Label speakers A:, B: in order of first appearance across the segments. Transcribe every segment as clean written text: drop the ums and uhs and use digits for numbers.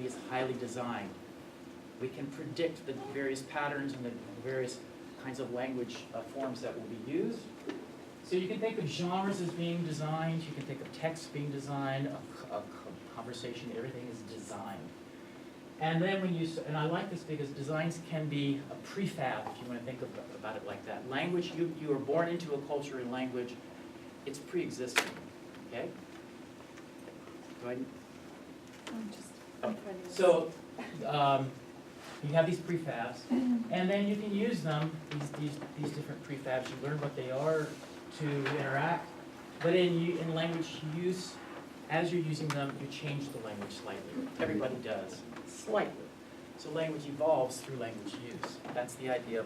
A: is highly designed. We can predict the various patterns and the various kinds of language forms that will be used. So you can think of genres as being designed, you can think of text being designed, a conversation, everything is designed. And then when you, and I like this because designs can be a prefab, if you want to think about it like that. Language, you are born into a culture and language, it's pre-existing, okay? Go ahead. So you have these prefabs, and then you can use them, these different prefabs. You learn what they are to interact, but in language use, as you're using them, you change the language slightly. Everybody does, slightly. So language evolves through language use. That's the idea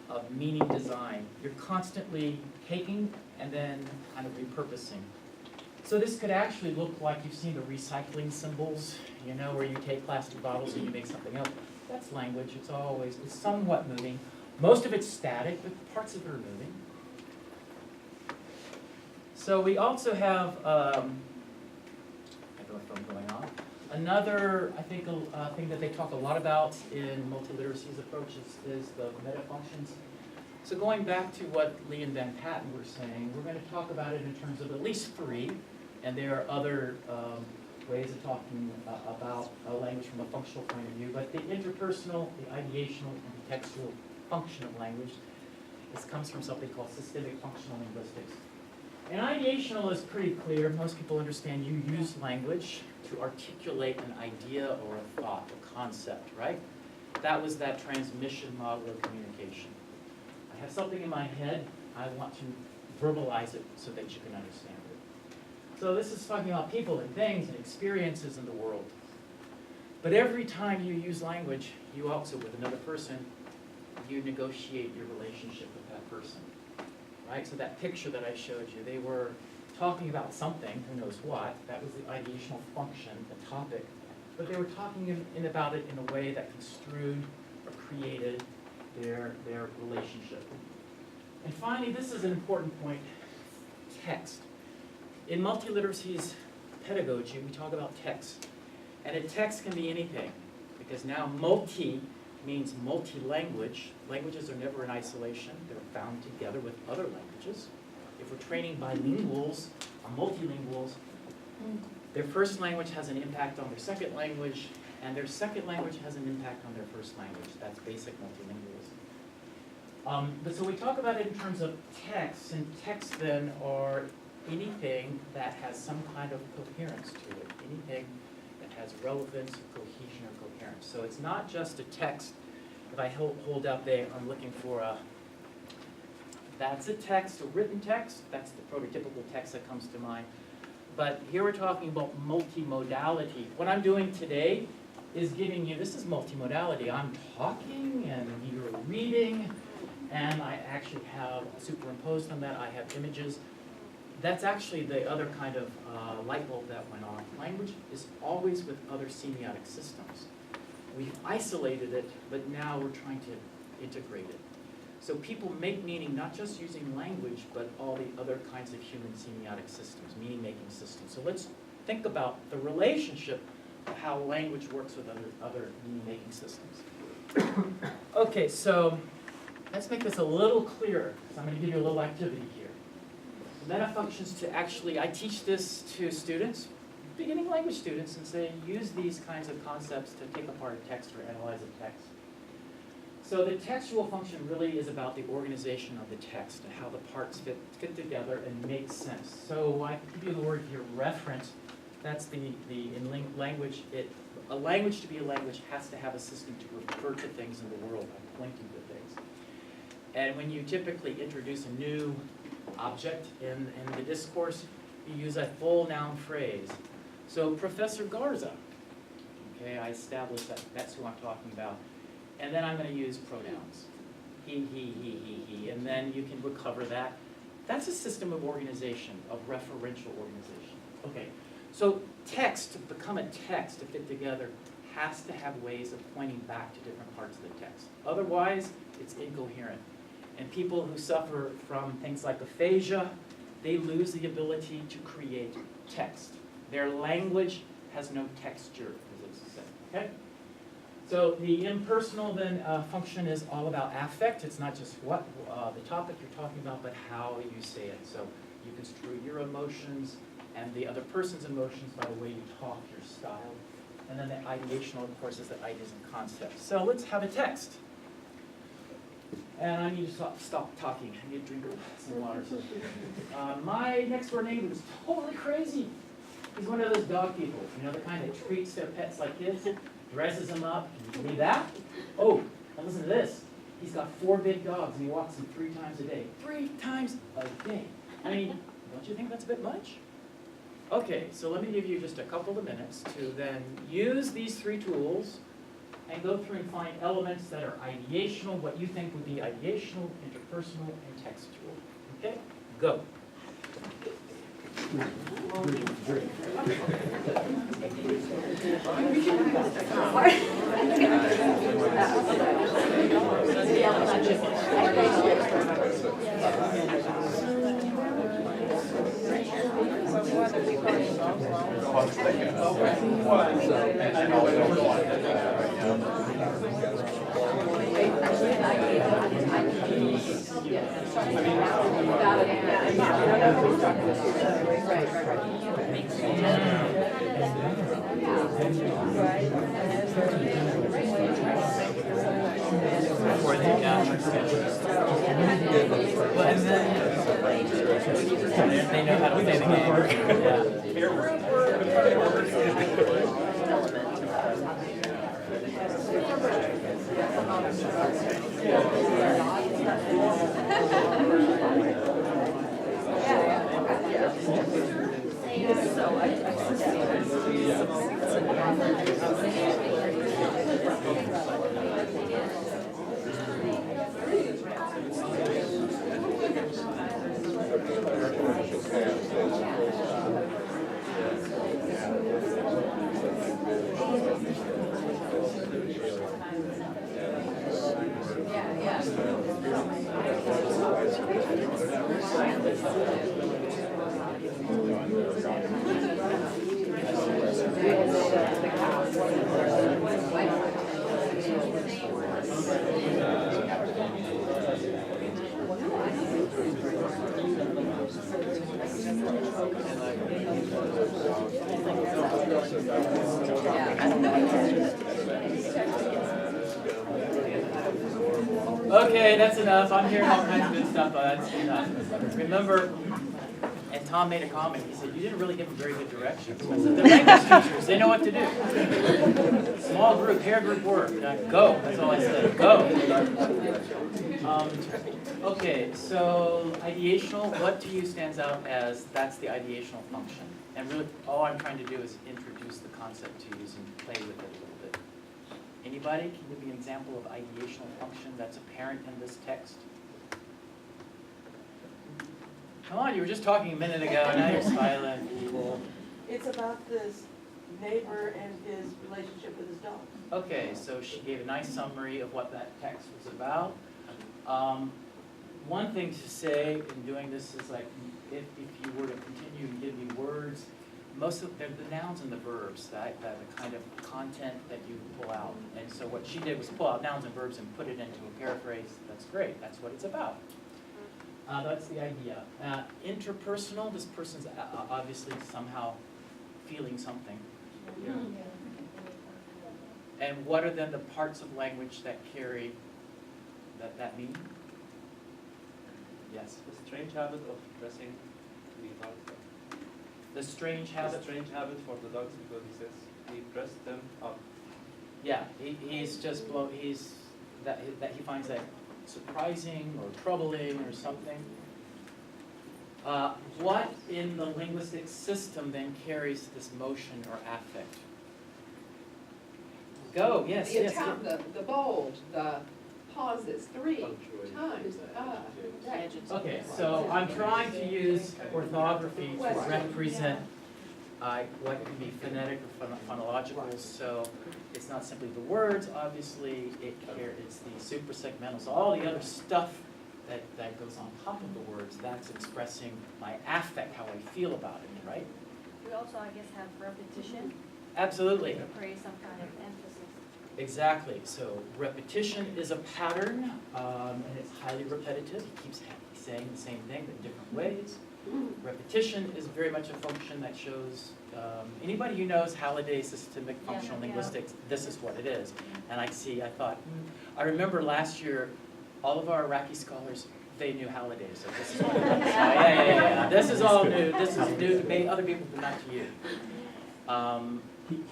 A: of meaning design. You're constantly taking and then kind of repurposing. So this could actually look like, you've seen the recycling symbols, you know, where you take plastic bottles and you make something else. That's language. It's somewhat moving. Most of it's static, but parts of it are moving. So we also have, I don't know if I'm going on. Another, I think, thing that they talk a lot about in multiliteracy's approach is the meta functions. So going back to what Lee and Van Patten were saying, we're going to talk about it in terms of at least three, and there are other ways of talking about a language from a functional point of view, but the interpersonal, the ideational, and the textual function of language, this comes from something called systemic functional linguistics. And ideational is pretty clear. Most people understand you use language to articulate an idea or a thought, a concept, right? That was that transmission model of communication. I have something in my head, I want to verbalize it so that you can understand it. So this is talking about people and things and experiences in the world. But every time you use language, you also, with another person, you negotiate your relationship with that person. Right? So that picture that I showed you, they were talking about something, who knows what, that was the ideational function, the topic, but they were talking about it in a way that construed or created their relationship. And finally, this is an important point, text. In multiliteracy's pedagogy, we talk about text. And a text can be anything, because now multi means multi-language. Languages are never in isolation. They're bound together with other languages. If we're training bilinguals or multilinguals, their first language has an impact on their second language, and their second language has an impact on their first language. That's basic multilingualism. But so we talk about it in terms of texts, and texts then are anything that has some kind of coherence to it, anything that has relevance, cohesion, or coherence. So it's not just a text. If I hold up there, I'm looking for that's a text, a written text. That's the prototypical text that comes to mind. But here we're talking about multimodality. What I'm doing today is giving you, this is multimodality. I'm talking and you're reading, and I actually have superimposed on that, I have images. That's actually the other kind of light bulb that went on. Language is always with other semiotic systems. We've isolated it, but now we're trying to integrate it. So people make meaning not just using language, but all the other kinds of human semiotic systems, meaning-making systems. So let's think about the relationship of how language works with other meaning-making systems. Okay, so let's make this a little clearer. So I'm going to give you a little activity here. Meta functions to actually, I teach this to students, beginning language students, and say, use these kinds of concepts to take apart a text or analyze a text. So the textual function really is about the organization of the text and how the parts fit together and make sense. So I give you the word here, reference. That's in language, a language to be a language has to have a system to refer to things in the world by pointing to things. And when you typically introduce a new object in the discourse, you use a full noun phrase. So Professor Garza, okay, I established that that's who I'm talking about. And then I'm going to use pronouns. He, and then you can recover that. That's a system of organization, of referential organization. Okay, so text, to become a text, to fit together, has to have ways of pointing back to different parts of the text. Otherwise, it's incoherent. And people who suffer from things like aphasia, they lose the ability to create text. Their language has no texture, as it's said. Okay? So the impersonal then function is all about affect. It's not just what the topic you're talking about, but how you say it. So you construe your emotions and the other person's emotions by the way you talk, your style. And then the ideational, of course, is the ideas and concepts. So let's have a text. And I need to stop talking. I need to drink some water. My next door neighbor is totally crazy. He's one of those dog people, you know, the kind that treats their pets like kids, dresses them up. Can you believe that? Oh, and listen to this. He's got 4 big dogs and he walks them 3 times a day. 3 times a day. I mean, don't you think that's a bit much? Okay, so let me give you just a couple of minutes to then use these 3 tools and go through and find elements that are ideational, what you think would be ideational, interpersonal, and textual. Okay? Go. They know how to play the game. Okay, that's enough. I'm hearing all kinds of good stuff, but that's enough. Remember, and Tom made a comment. He said, you didn't really give them very good directions. I said, they're language teachers. They know what to do. Small group, pair group work. Go. That's all I said. Go. Okay, so ideational, what to you stands out as that's the ideational function. And really, all I'm trying to do is introduce the concept to you and play with it a little bit. Anybody? Can you give me an example of ideational function that's apparent in this text? Come on, you were just talking a minute ago, and now you're silent.
B: It's about this neighbor and his relationship with his dog.
A: Okay, so she gave a nice summary of what that text was about. One thing to say in doing this is like, if you were to continue and give me words, most of the nouns and the verbs, the kind of content that you pull out. And so what she did was pull out nouns and verbs and put it into a paraphrase. That's great. That's what it's about. That's the idea. Interpersonal, this person's obviously somehow feeling something. Yeah. And what are then the parts of language that carry that mean? Yes?
C: The strange habit of dressing the dogs.
A: The strange habit?
C: The strange habit for the dogs because he says he dressed them up.
A: Yeah, he's just that he finds that surprising or troubling or something. What in the linguistic system then carries this motion or affect? Go, yes,
D: The
A: yes.
D: Italian, the bold, the pauses, 3 times. Right.
A: Okay, so I'm trying to use orthography to represent what can be phonetic or phonological. So it's not simply the words, obviously, it's the suprasegmental. So all the other stuff that goes on top of the words, that's expressing my affect, how I feel about it, right?
E: We also, I guess, have repetition.
A: Absolutely.
E: Create some kind of emphasis.
A: Exactly. So repetition is a pattern, and it's highly repetitive. He keeps saying the same thing but in different ways. Repetition is very much a function that shows, anybody who knows Halliday's systemic functional
E: Yeah.
A: linguistics, this is what it is. And I thought, I remember last year, all of our Iraqi scholars, they knew Halliday, so this is what it is. Yeah. This is all new, this is new to other people, but not to you.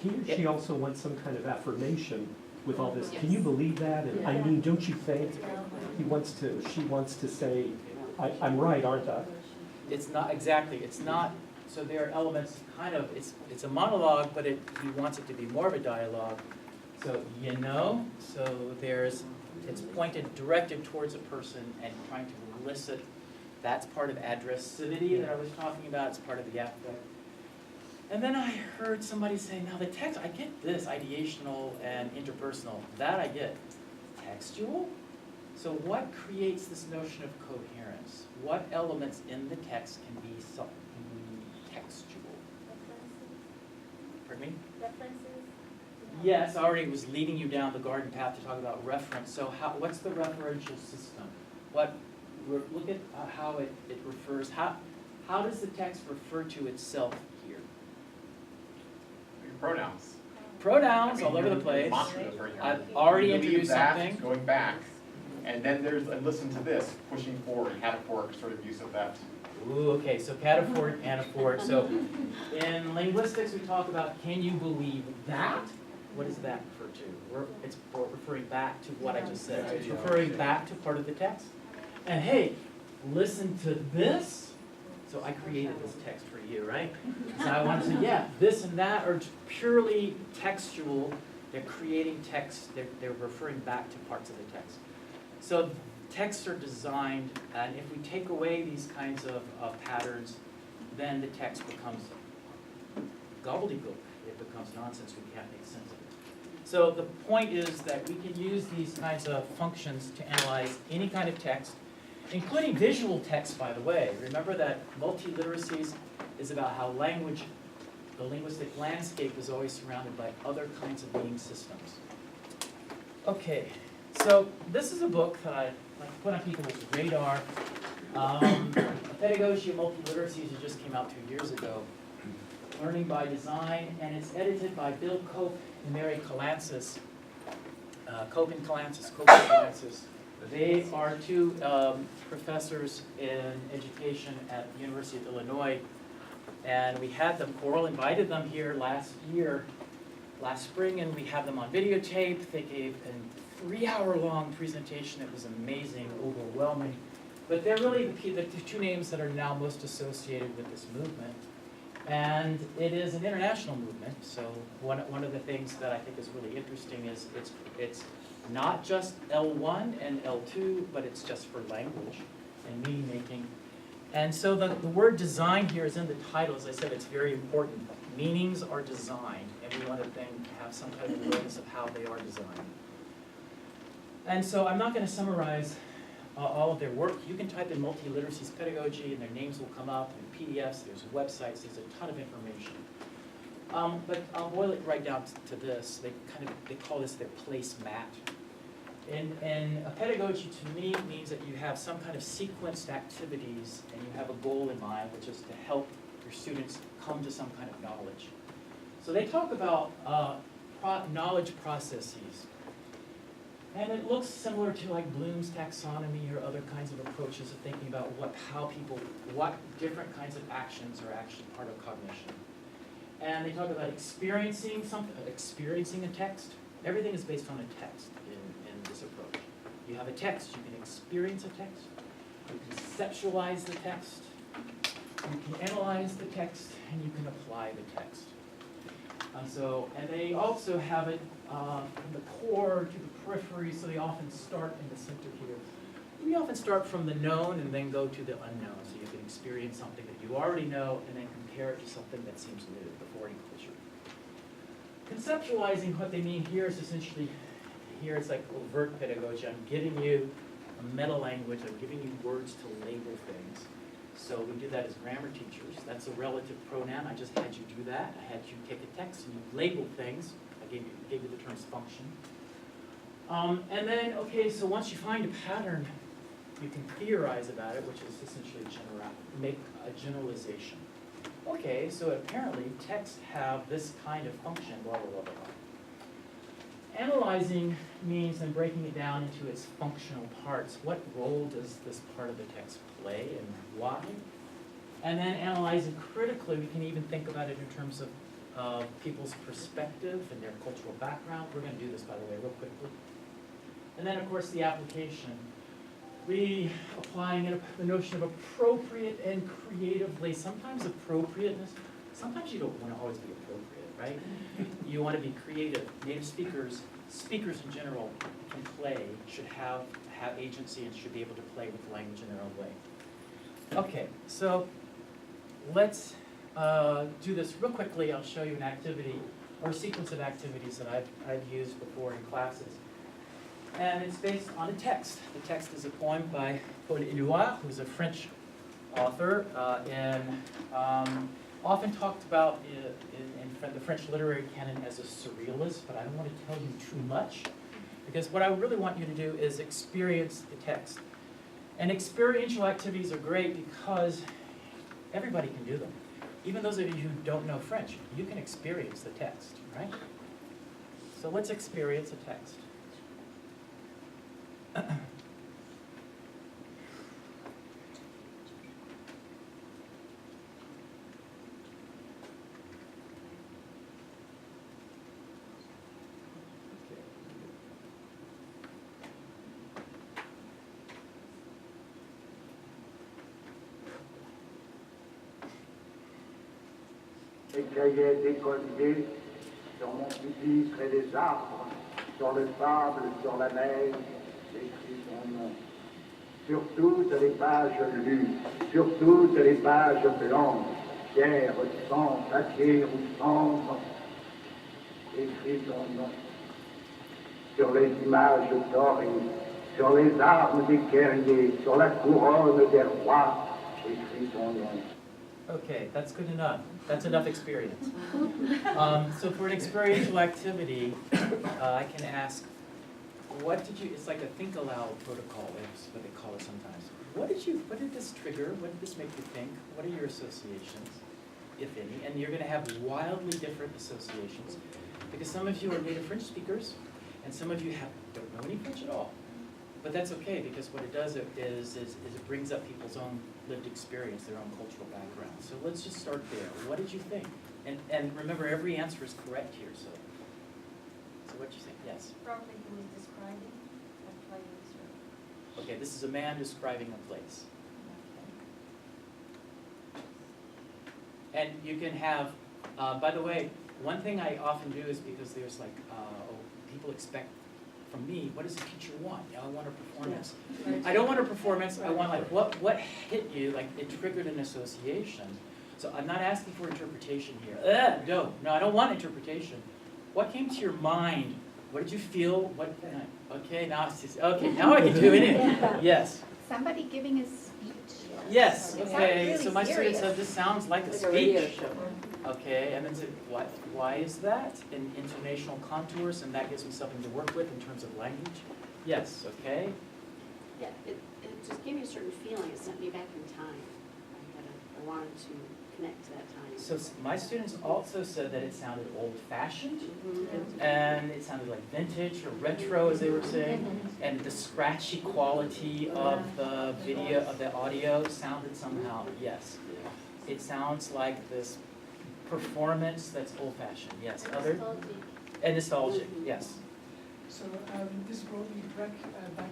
F: He or she also wants some kind of affirmation with all this. Can you
D: Yes.
F: believe that? And I mean, don't you think? She wants to say, I'm right, aren't I?
A: It's not, exactly, it's not, so there are elements, kind of, it's a monologue, but he wants it to be more of a dialogue. So, so it's pointed, directed towards a person and trying to elicit, that's part of addressivity that I was talking about, it's part of the affect. And then I heard somebody say, now the text, I get this, ideational and interpersonal, that I get. Textual? So what creates this notion of coherence? What elements in the text can be textual? Pardon me?
E: References?
A: Yes, I already was leading you down the garden path to talk about reference. So what's the referential system? Look at how it refers. How does the text refer to itself here?
G: Pronouns.
A: Pronouns all over the place. I've already introduced something.
G: Going back. And then there's, and listen to this, pushing forward, cataphoric sort of use of that.
A: Ooh, okay, so cataphoric, anaphoric. So in linguistics, we talk about, can you believe that? What does that refer to? It's referring back to what I just said. So it's referring back to part of the text. And hey, listen to this. So I created this text for you, right? So I want to say, yeah, this and that are purely textual. They're creating text. They're referring back to parts of the text. So texts are designed, and if we take away these kinds of patterns, then the text becomes gobbledygook. It becomes nonsense. We can't make sense of it. So the point is that we can use these kinds of functions to analyze any kind of text, including visual text, by the way. Remember that multiliteracies is about how language, the linguistic landscape, is always surrounded by other kinds of meaning systems. Okay. So this is a book that I like to put on people's radar. Pedagogy of Multiliteracies, it just came out 2 years ago. Learning by Design, and it's edited by Bill Cope and Mary Calancis. Cope and Calancis. They are two professors in education at the University of Illinois, and we had them, Coral invited them here last spring, and we had them on videotape. They gave a 3-hour-long presentation. It was amazing, overwhelming. But they're really the two names that are now most associated with this movement. And it is an international movement, so one of the things that I think is really interesting is it's not just L1 and L2, but it's just for language and meaning making. And so the word design here is in the title. As I said, it's very important. Meanings are designed, and we want to then have some kind of awareness of how they are designed. And so I'm not going to summarize all of their work. You can type in multiliteracies pedagogy, and their names will come up, and PDFs, there's websites, there's a ton of information. But I'll boil it right down to this. They call this their placemat. And a pedagogy to me means that you have some kind of sequenced activities and you have a goal in mind, which is to help your students come to some kind of knowledge. So they talk about knowledge processes. And it looks similar to like Bloom's taxonomy or other kinds of approaches of thinking about what different kinds of actions are actually part of cognition. And they talk about experiencing a text. Everything is based on a text in this approach. You have a text, you can experience a text, you can conceptualize the text, you can analyze the text, and you can apply the text. And they also have it from the core to the periphery, so they often start in the center here. We often start from the known and then go to the unknown, so you can experience something that you already know and then compare it to something that seems new, the foreign culture. Conceptualizing, what they mean here is essentially, here it's like overt pedagogy. I'm giving you a meta language, I'm giving you words to label things. So we do that as grammar teachers. That's a relative pronoun. I just had you do that. I had you take a text and you label things. I gave you the terms function. And then, okay, so once you find a pattern, you can theorize about it, which is essentially make a generalization. Okay, so apparently texts have this kind of function, blah, blah, blah, blah, blah. Analyzing means then breaking it down into its functional parts. What role does this part of the text play and why? And then analyzing critically, we can even think about it in terms of people's perspective and their cultural background. We're going to do this, by the way, real quickly. And then, of course, the application. We applying the notion of appropriate and creatively. Sometimes appropriateness, sometimes you don't want to always be appropriate, right? You want to be creative. Native speakers in general can play, should have agency and should be able to play with the language in their own way. Okay, so let's do this real quickly. I'll show you an activity or a sequence of activities that I've used before in classes. And it's based on a text. The text is a poem by Paul Éluard, who's a French author, and often talked about in the French literary canon as a surrealist, but I don't want to tell you too much, because what I really want you to do is experience the text. And experiential activities are great because everybody can do them. Even those of you who don't know French, you can experience the text, right? So let's experience a text.
H: Les cahiers décollés sur mon pupitre et les arbres, sur le sable, sur la neige, j'écris son nom. Sur toutes les pages lues, sur toutes les pages blanches, pierre, sang, papier ou cendre, j'écris son nom. Sur les images dorées, sur les armes des guerriers, sur la couronne des rois, j'écris son nom.
A: Okay, that's good enough. That's enough experience. So for an experiential activity, I can ask, what did you, it's like a think aloud protocol, is what they call it sometimes. What did this trigger? What did this make you think? What are your associations, if any? And you're going to have wildly different associations, because some of you are native French speakers, and some of you don't know any French at all. But that's okay, because what it does is it brings up people's own lived experience, their own cultural background. So let's just start there. What did you think? And remember, every answer is correct here. So what did you think? Yes?
E: Probably he was describing a place or.
A: Okay, this is a man describing a place. And you can have, by the way, one thing I often do is because there's like, people expect from me, what does a teacher want? I want a performance. I don't want a performance, I want like, what hit you, like it triggered an association. So I'm not asking for interpretation here. No, I don't want interpretation. What came to your mind? What did you feel? Okay, now I can do it. Yes.
E: Somebody giving a speech.
A: Yes,
E: It sounds
A: okay,
E: really
A: so my students
E: serious.
A: said this sounds like a speech. Okay, and then say, why is that? In intonational contours, and that gives me something to work with in terms of language? Yes, okay?
I: Yeah, it just gave me a certain feeling. It sent me back in time. I wanted to connect to that time.
A: So my students also said that it sounded old-fashioned, and it sounded like vintage or retro, as they were saying, and the scratchy quality of the video, of the audio sounded somehow, yes. It sounds like this performance that's old-fashioned, yes. Other? And nostalgic, yes.
J: So this brought me back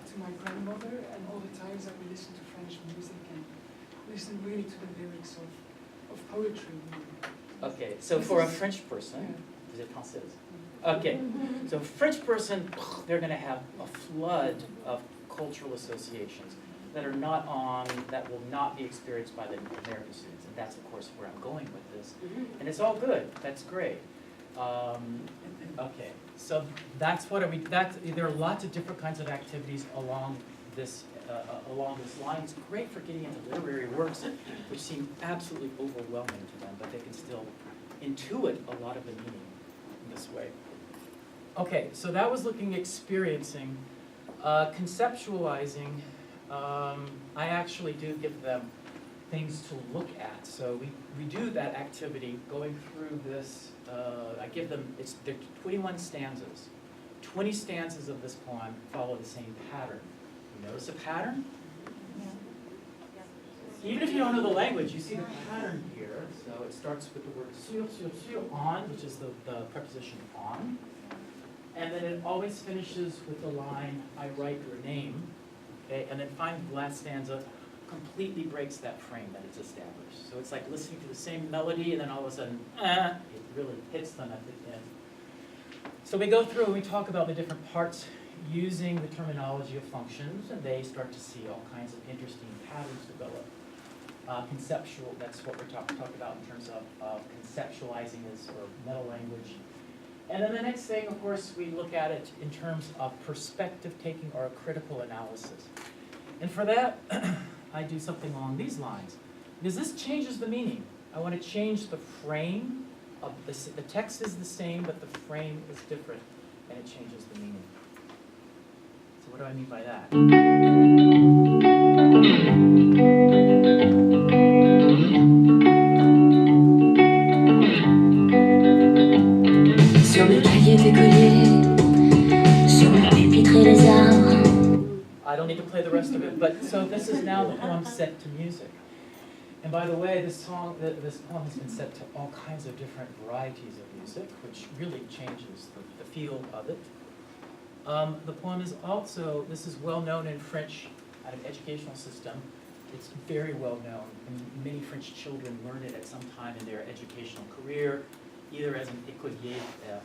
J: to my grandmother and all the times that we listened to French music and listened really to the lyrics of poetry.
A: Okay, so for a French person, is it française? Okay, so French person, they're going to have a flood of cultural associations that will not be experienced by the American students, and that's of course where I'm going with this. And it's all good. That's great. Okay, so that's what there are lots of different kinds of activities along this along this line. It's great for getting into literary works which seem absolutely overwhelming to them, but they can still intuit a lot of the meaning in this way. Okay, so that was looking at experiencing. Conceptualizing, I actually do give them things to look at. So we do that activity going through this, I give them, they're 21 stanzas. 20 stanzas of this poem follow the same pattern. You notice a pattern? Even if you don't know the language, you see the pattern here. So it starts with the word sur, on, which is the preposition on. And then it always finishes with the line, I write your name. Okay? And then finally the last stanza completely breaks that frame that it's established. So it's like listening to the same melody and then all of a sudden, it really hits them at the end. So we go through and we talk about the different parts using the terminology of functions, and they start to see all kinds of interesting patterns develop. Conceptual, that's what we're talking about in terms of conceptualizing this or meta language. And then the next thing, of course, we look at it in terms of perspective taking or a critical analysis. And for that, I do something along these lines. Because this changes the meaning. I want to change the frame of the text is the same, but the frame is different, and it changes the meaning. So what do I mean by that?
K: Sur le cahier d'écolier, sur le pupitre et les arbres.
A: I don't need to play the rest of it, but so this is now the poem set to music. And by the way, this poem has been set to all kinds of different varieties of music, which really changes the feel of it. The poem is also, this is well known in French at an educational system. It's very well known, and many French children learn it at some time in their educational career, either as an écolier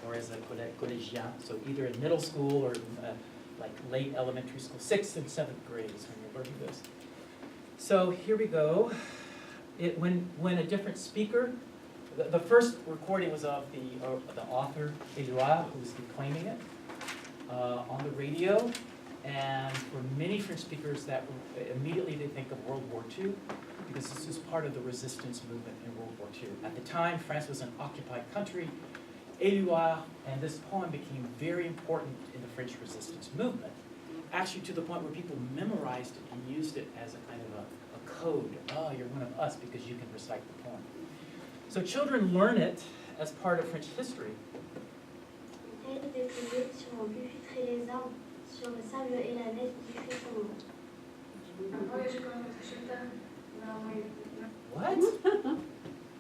A: or as a collégien, so either in middle school or like late elementary school, 6th and 7th grades when you're learning this. So here we go. When a different speaker, the first recording was of the author, Éluard, who was declaiming it on the radio. And for many French speakers, that immediately they think of World War II, because this was part of the resistance movement in World War II. At the time, France was an occupied country. Éluard and this poem became very important in the French resistance movement, actually to the point where people memorized it and used it as a kind of a code. Oh, you're one of us because you can recite the poem. So children learn it as part of French history. What?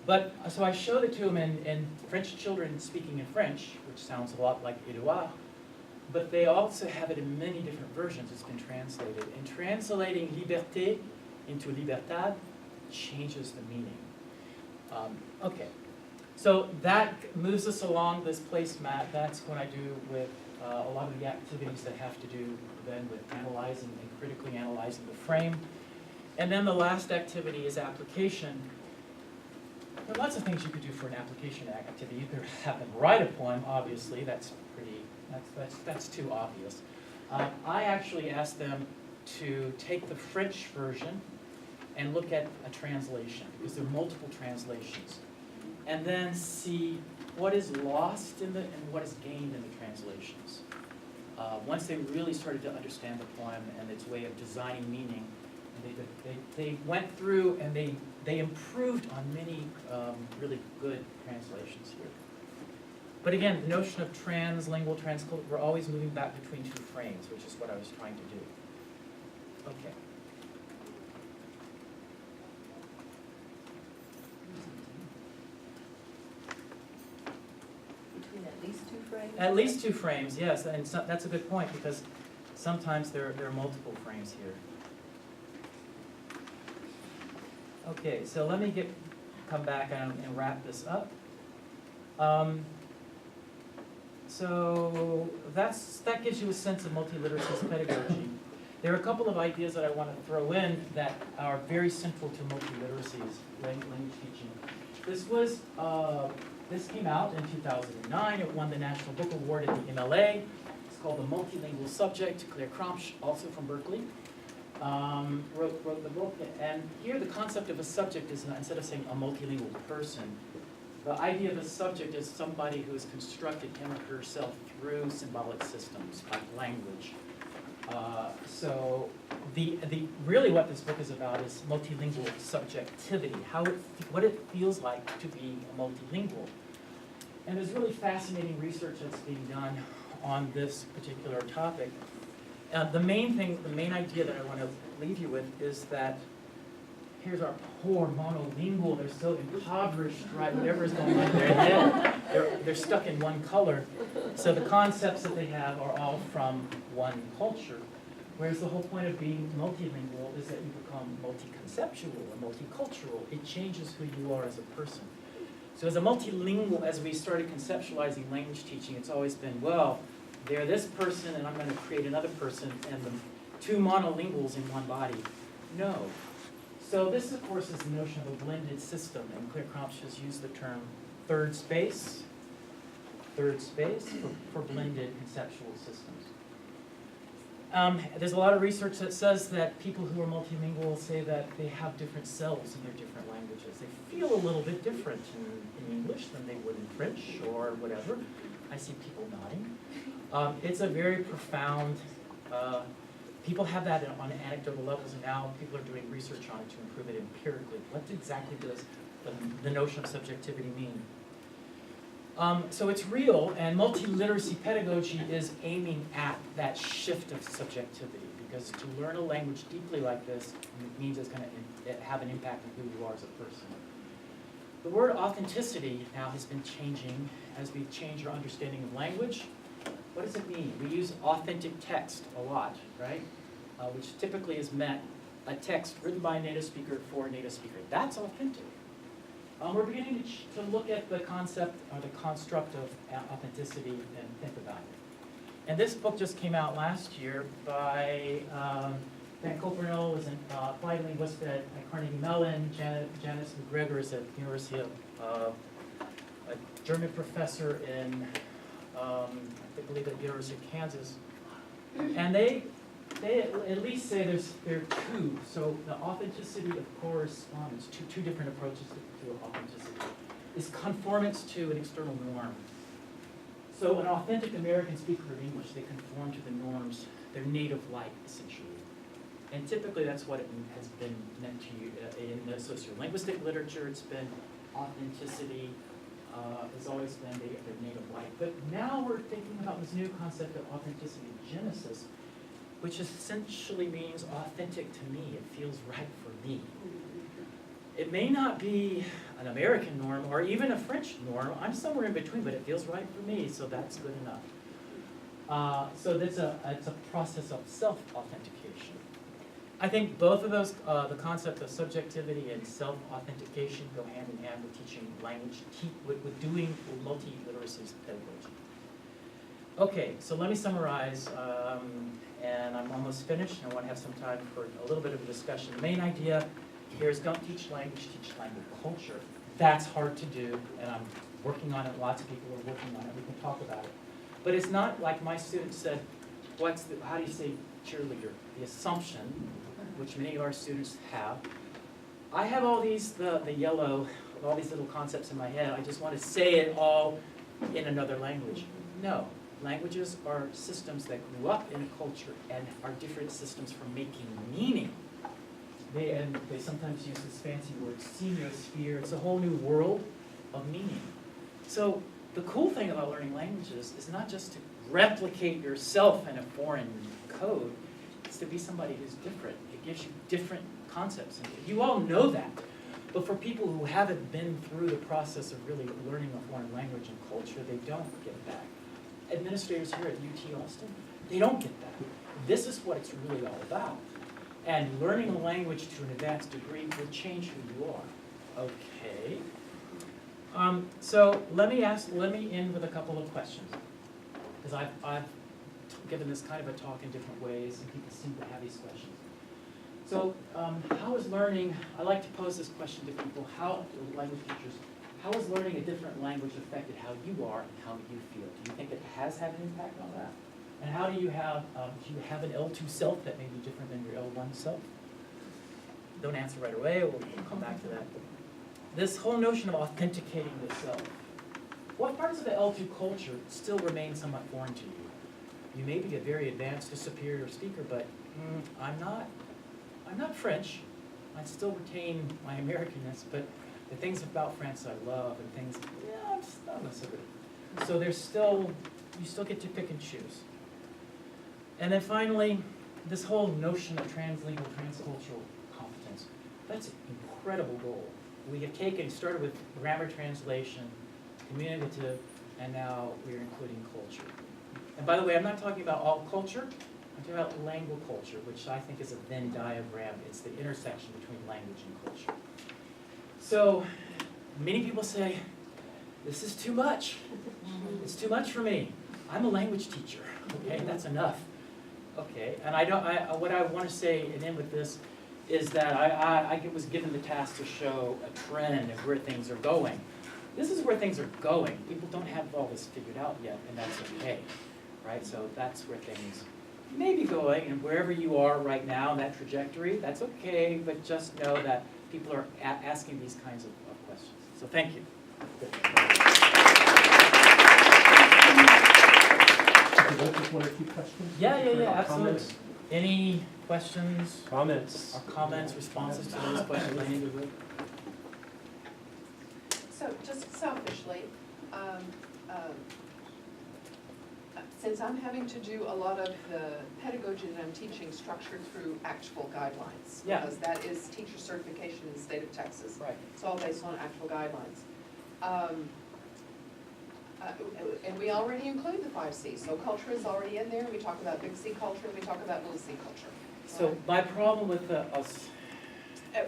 A: But so I showed it to him in French children speaking in French, which sounds a lot like Éluard, but they also have it in many different versions. It's been translated. And translating liberté into libertad changes the meaning. Okay, so that moves us along this placemat. That's what I do with a lot of the activities that have to do then with analyzing and critically analyzing the frame. And then the last activity is application. There are lots of things you could do for an application activity. You could have them write a poem, obviously. That's too obvious. I actually asked them to take the French version and look at a translation, because there are multiple translations, and then see what is lost in and what is gained in the translations. Once they really started to understand the poem and its way of designing meaning, they went through and they improved on many really good translations here. But again, the notion of translingual, transcultural, we're always moving back between two frames, which is what I was trying to do. Okay.
B: Between at least two frames?
A: At least two frames, yes, and so, that's a good point, because sometimes there are multiple frames here. Okay, so let me come back and wrap this up. So that gives you a sense of multiliteracy's pedagogy. There are a couple of ideas that I want to throw in that are very central to multiliteracy's language teaching. This came out in 2009. It won the National Book Award at the MLA. It's called the Multilingual Subject. Claire Cramsch, also from Berkeley. wrote the book, and here the concept of a subject is, instead of saying a multilingual person, the idea of a subject is somebody who has constructed him or herself through symbolic systems like language. So really what this book is about is multilingual subjectivity, what it feels like to be multilingual. And there's really fascinating research that's being done on this particular topic. The main idea that I want to leave you with is that here's our poor monolingual, they're so impoverished, right? Whatever is going on in their head, they're stuck in one color. So the concepts that they have are all from one culture. Whereas the whole point of being multilingual is that you become multi-conceptual or multicultural. It changes who you are as a person. So as a multilingual, as we started conceptualizing language teaching, it's always been, well, they're this person and I'm going to create another person and the two monolinguals in one body. No. So this, of course, is the notion of a blended system, and Claire Crouch has used the term third space for blended conceptual systems. There's a lot of research that says that people who are multilingual say that they have different selves in their different languages. They feel a little bit different in English than they would in French or whatever. I see people nodding. It's a very profound, people have that on anecdotal levels, and now people are doing research on it to improve it empirically. What exactly does the notion of subjectivity mean? So it's real, and multiliteracy pedagogy is aiming at that shift of subjectivity, because to learn a language deeply like this means it's going to have an impact on who you are as a person. The word authenticity now has been changing as we change our understanding of language. What does it mean? We use authentic text a lot, right? Which typically is meant a text written by a native speaker for a native speaker. That's authentic. We're beginning to look at the concept or the construct of authenticity and think about it. And this book just came out last year by Van Copernol, was an applied linguist at Carnegie Mellon. Janice McGregor is at the University of a German professor in, I believe, at the University of Kansas. And they at least say there are two. So the authenticity of correspondence, two different approaches to authenticity, is conformance to an external norm. So an authentic American speaker of English, they conform to the norms, their native-like, essentially. And typically that's what it has been meant to you in the sociolinguistic literature. It's been authenticity, has always been their native-like. But now we're thinking about this new concept of authenticity genesis, which essentially means authentic to me. It feels right for me. It may not be an American norm or even a French norm. I'm somewhere in between, but it feels right for me, so that's good enough. So it's a process of self-authentication. I think both of those, the concept of subjectivity and self-authentication, go hand in hand with teaching language, with doing multiliteracy pedagogy. Okay, so let me summarize, and I'm almost finished, and I want to have some time for a little bit of a discussion. The main idea here is don't teach language culture. That's hard to do, and I'm working on it. Lots of people are working on it. We can talk about it. But it's not like my students said, how do you say cheerleader? The assumption, which many of our students have. I have all these, the yellow, all these little concepts in my head. I just want to say it all in another language. No. Languages are systems that grew up in a culture and are different systems for making meaning. They sometimes use this fancy word, semiosphere. It's a whole new world of meaning. So the cool thing about learning languages is not just to replicate yourself in a foreign code. It's to be somebody who's different. It gives you different concepts. And you all know that. But for people who haven't been through the process of really learning a foreign language and culture, they don't get that. Administrators here at UT Austin, they don't get that. This is what it's really all about. And learning a language to an advanced degree will change who you are. Okay. So let me end with a couple of questions. Because I've given this kind of a talk in different ways, and people seem to have these questions. So how is learning, I like to pose this question to people, language teachers, how has learning a different language affected how you are and how you feel? Do you think it has had an impact on that? And how do you have an L2 self that may be different than your L1 self? Don't answer right away, we'll come back to that. This whole notion of authenticating the self. What parts of the L2 culture still remain somewhat foreign to you? You may be a very advanced to superior speaker, but I'm not French. I still retain my Americanness, but the things about France I love and things, I'm not so good. So there's still, you still get to pick and choose. And then finally, this whole notion of translingual, transcultural competence. That's an incredible goal. We have started with grammar translation, communicative, and now we're including culture. And by the way, I'm not talking about all culture, I'm talking about lingual culture, which I think is a Venn diagram. It's the intersection between language and culture. So, many people say, this is too much. It's too much for me. I'm a language teacher, okay, that's enough. Okay, and what I want to say and end with this is that I was given the task to show a trend of where things are going. This is where things are going. People don't have all this figured out yet, and that's okay, right? So that's where things may be going, and wherever you are right now in that trajectory, that's okay, but just know that people are asking these kinds of questions. So thank you.
F: Just one or two questions?
A: Yeah, absolutely.
F: Comments?
A: Any questions?
F: Comments?
A: Or comments, responses to those questions I need to
D: So just selfishly, since I'm having to do a lot of the pedagogy that I'm teaching structured through actual guidelines.
A: Yeah.
D: Because that is teacher certification in the state of Texas.
A: Right.
D: It's all based on actual guidelines. And we already include the 5 C's. So culture is already in there. We talk about big C culture, and we talk about little C culture.
A: So my problem with us.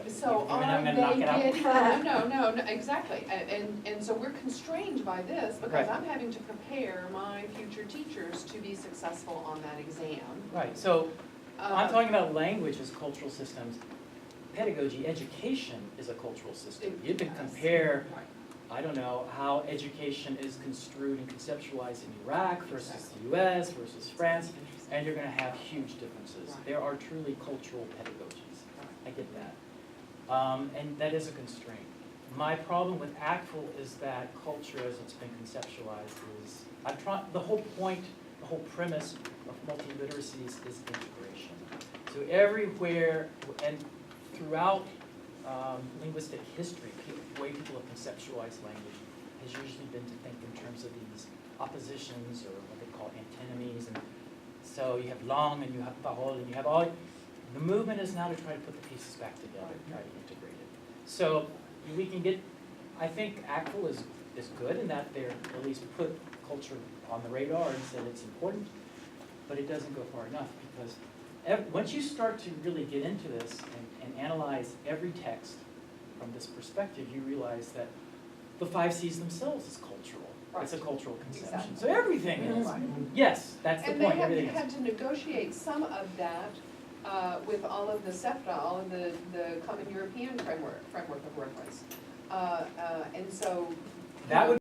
D: So
A: I mean, I'm
D: are
A: gonna knock
D: they
A: it out.
D: no, exactly. And so we're constrained by this because
A: Right.
D: I'm having to prepare my future teachers to be successful on that exam.
A: Right, so I'm talking about language as cultural systems. Pedagogy, education is a cultural system. You can compare, I don't know, how education is construed and conceptualized in Iraq versus the US versus France, and you're going to have huge differences.
D: Right.
A: There are truly cultural pedagogies. I get that. And that is a constraint. My problem with ACTFL is that culture as it's been conceptualized is, the whole point, the whole premise of multiliteracies is integration. So everywhere and throughout linguistic history, the way people have conceptualized language has usually been to think in terms of these oppositions or what they call antinomies. And so you have langue and you have parole and you have all. The movement is now to try to put the pieces back together, try to integrate it. So we can get, I think ACTFL is good in that they're at least put culture on the radar and said it's important, but it doesn't go far enough because once you start to really get into this and analyze every text from this perspective, you realize that the 5 C's themselves is cultural.
D: Right.
A: It's a cultural conception.
D: Exactly.
A: So everything is.
D: Right.
A: Yes, that's the
D: And
A: point.
D: they have
A: Everything
D: had
A: is.
D: to negotiate some of that with all of the SEPTA, all of the Common European framework of reference. And so.
A: That would